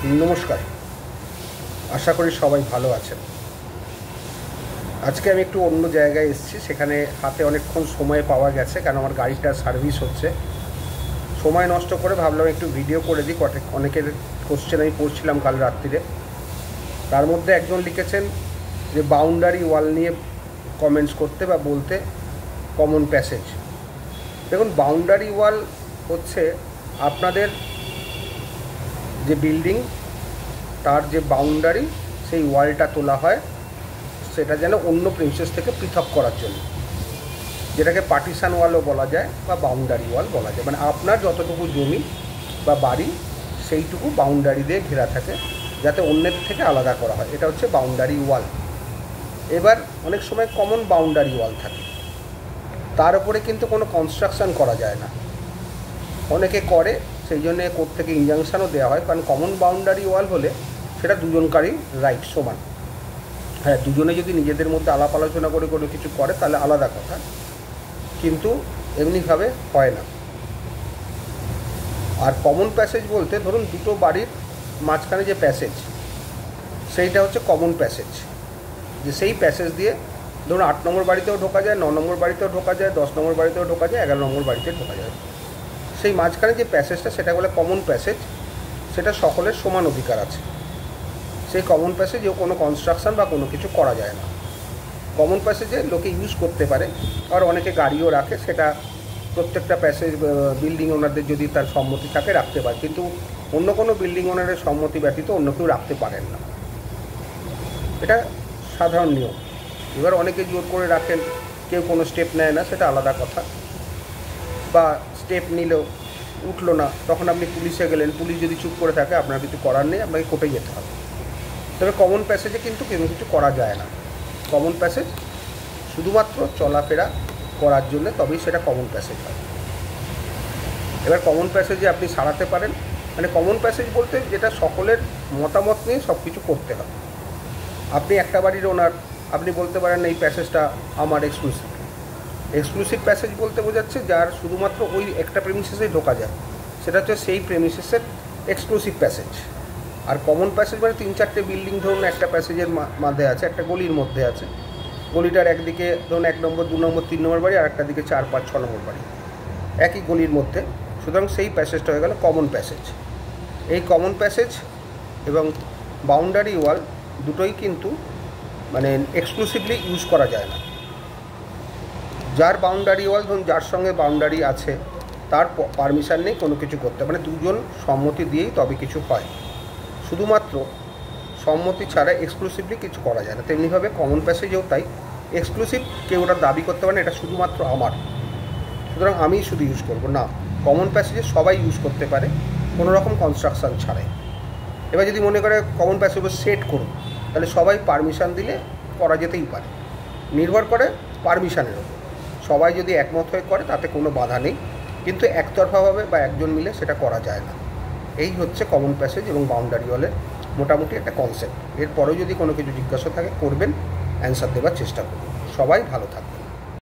নমস্কার, আশা করি সবাই ভালো আছেন। আজকে আমি একটু অন্য জায়গায় এসেছি, সেখানে হাতে অনেকক্ষণ সময় পাওয়া গেছে, কারণ আমার গাড়িটা সার্ভিস হচ্ছে। সময় নষ্ট করে ভাবলাম একটু ভিডিও করে দিই। অনেকের কোশ্চেন আমি পড়ছিলাম কাল রাত্রিরে, তার মধ্যে একজন লিখেছেন যে বাউন্ডারি ওয়াল নিয়ে কমেন্টস করতে বা বলতে কমন প্যাসেজ। দেখুন, বাউন্ডারি ওয়াল হচ্ছে আপনাদের যে বিল্ডিং, তার যে বাউন্ডারি, সেই ওয়ালটা তোলা হয় সেটা যেন অন্য প্রিমিসেস থেকে পৃথক করার জন্য, যেটাকে পার্টিশন ওয়ালও বলা যায় বা বাউন্ডারি ওয়াল বলা যায়। মানে আপনার যতটুকু জমি বা বাড়ি সেইটুকু বাউন্ডারি দিয়ে ঘেরা থাকে, যাতে অন্যের থেকে আলাদা করা হয়, এটা হচ্ছে বাউন্ডারি ওয়াল। এবার অনেক সময় কমন বাউন্ডারি ওয়াল থাকে, তার উপরে কিন্তু কোনো কনস্ট্রাকশান করা যায় না। অনেকে করে, সেই জন্যে কোর্ট থেকে ইনজাংশনও দেওয়া হয়, কারণ কমন বাউন্ডারি ওয়াল হলে সেটা দুজনকারই রাইট সমান। হ্যাঁ, দুজনে যদি নিজেদের মধ্যে আলাপ আলোচনা করে কোনো কিছু করে তাহলে আলাদা কথা, কিন্তু এমনিভাবে হয় না। আর কমন প্যাসেজ বলতে, ধরুন দুটো বাড়ির মাঝখানে যে প্যাসেজ, সেইটা হচ্ছে কমন প্যাসেজ। যে সেই প্যাসেজ দিয়ে ধরুন 8 নম্বর বাড়িতেও ঢোকা যায়, 9 নম্বর বাড়িতেও ঢোকা যায়, 10 নম্বর বাড়িতেও ঢোকা যায়, 11 নম্বর বাড়িতে ঢোকা যায়। সেই মাঝখানে যে প্যাসেজটা, সেটা বলে কমন প্যাসেজ। সেটা সকলের সমান অধিকার আছে। সেই কমন প্যাসেজেও কোনো কনস্ট্রাকশান বা কোনো কিছু করা যায় না। কমন প্যাসেজে লোকে ইউজ করতে পারে, আর অনেকে গাড়িও রাখে, সেটা প্রত্যেকটা প্যাসেজ বিল্ডিং ওনারদের যদি তার সম্মতি থাকে রাখতে পারে, কিন্তু অন্য কোনো বিল্ডিং ওনারের সম্মতি ব্যতীত অন্য কেউ রাখতে পারেন না। এটা সাধারণ নিয়ম। এবার অনেকে জোর করে রাখেন, কেউ কোনো স্টেপ নেয় না, সেটা আলাদা কথা। বা স্টেপ নিলেও উঠলো না, তখন আপনি পুলিশে গেলেন, পুলিশ যদি চুপ করে থাকে আপনার কিছু করার নেই, আপনাকে কোর্টে যেতে হবে। তবে কমন প্যাসেজে কিন্তু কোনো কিছু করা যায় না। কমন প্যাসেজ শুধুমাত্র চলাফেরা করার জন্য, তবেই সেটা কমন প্যাসেজ হয়। এবার কমন প্যাসেজে আপনি সারাতে পারেন, মানে কমন প্যাসেজ বলতে যেটা সকলের মতামত নিয়ে সব কিছু করতে হবে। আপনি একটা বাড়ির ওনার, আপনি বলতে পারেন এই প্যাসেজটা আমার এক্সক্লুসিভ। এক্সক্লুসিভ প্যাসেজ বলতে বোঝাচ্ছে যার শুধুমাত্র ওই একটা প্রেমিসেসেই ঢোকা যায়, সেটা হচ্ছে সেই প্রেমিসেসের এক্সক্লুসিভ প্যাসেজ। আর কমন প্যাসেজ মানে 3-4টে বিল্ডিং ধরুন একটা প্যাসেজের মধ্যে আছে, একটা গলির মধ্যে আছে। গলিটার একদিকে ধরুন 1 নম্বর, 2 নম্বর, 3 নম্বর বাড়ি, আর একটা দিকে 4, 5, 6 নম্বর বাড়ি, একই গলির মধ্যে। সুতরাং সেই প্যাসেজটা হয়ে গেল কমন প্যাসেজ। এই কমন প্যাসেজ এবং বাউন্ডারি ওয়াল দুটোই কিন্তু মানে এক্সক্লুসিভলি ইউজ করা যায় না। যার বাউন্ডারি ওয়াল, ধরুন যার সঙ্গে বাউন্ডারি আছে, তার পারমিশন নেই কোনো কিছু করতে, মানে দুজন সম্মতি দিয়েই তবে কিছু হয়। শুধুমাত্র সম্মতি ছাড়া এক্সক্লুসিভলি কিছু করা যায় না। তেমনিভাবে কমন প্যাসেজেও তাই, এক্সক্লুসিভ কেউ ওটা দাবি করতে পারে না এটা শুধুমাত্র আমার, সুতরাং আমিই শুধু ইউজ করব না। কমন প্যাসেজে সবাই ইউজ করতে পারে কোনো রকম কনস্ট্রাকশান ছাড়াই। এবার যদি মনে করে কমন প্যাসেজ সেট করুন, তাহলে সবাই পারমিশন দিলে করা যেতেই পারে। নির্ভর করে পারমিশনের ওপর। সবাই যদি একমত হয়ে করে তাতে কোনো বাধা নেই, কিন্তু একতরফাভাবে বা একজন মিলে সেটা করা যায় না। এই হচ্ছে কমন প্যাসেজ এবং বাউন্ডারি ওয়ালের মোটামুটি একটা কনসেপ্ট। এরপরেও যদি কোনো কিছু জিজ্ঞাসা থাকে করবেন, অ্যান্সার দেওয়ার চেষ্টা করবেন। সবাই ভালো থাকবেন।